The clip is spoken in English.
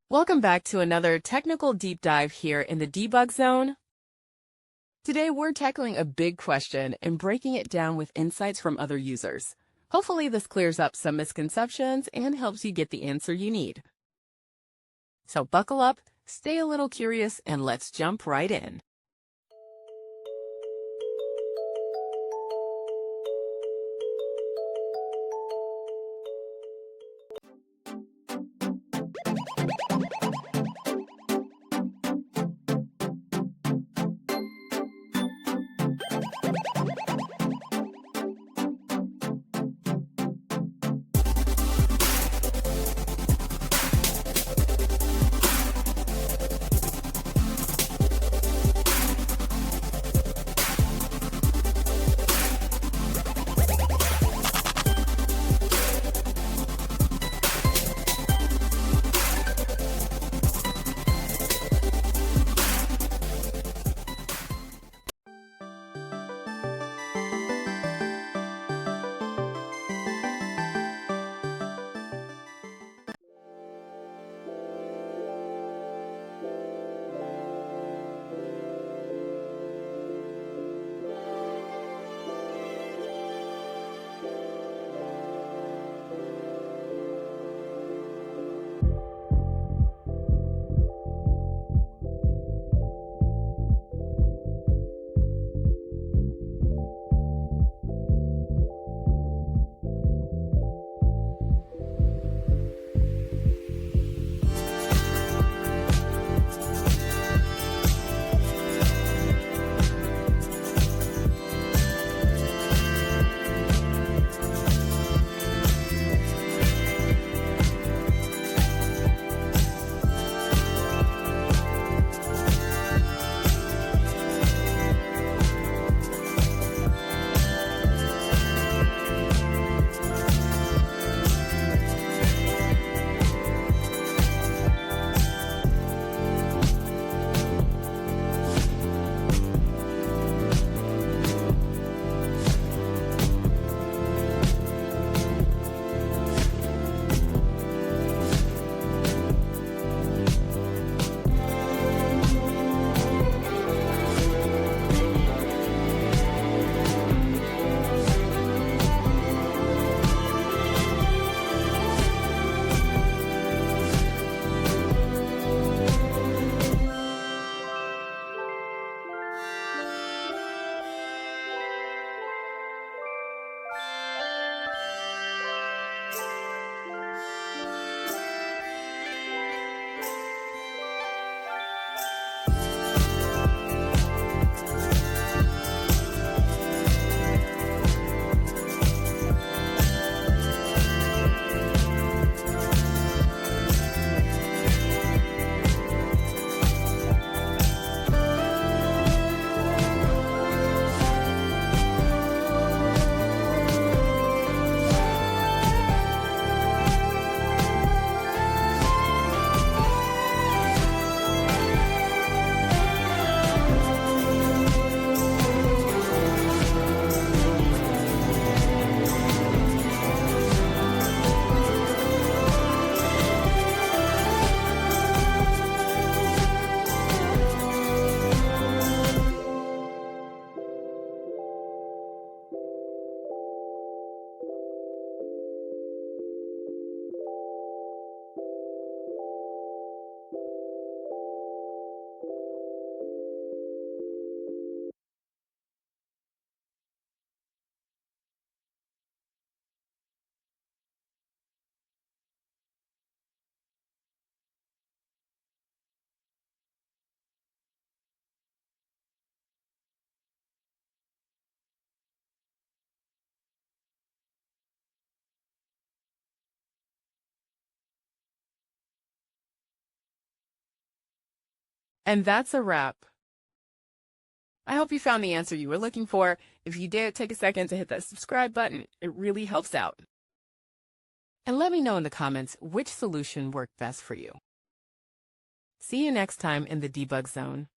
Welcome back to another technical deep dive here in the debug zone. Today we're tackling a big question and breaking it down with insights from other users. Hopefully this clears up some misconceptions and helps you get the answer you need. So buckle up, stay a little curious, and let's jump right in. And that's a wrap. I hope you found the answer you were looking for. If you did, take a second to hit that subscribe button. It really helps out. And let me know in the comments which solution worked best for you. See you next time in the debug zone.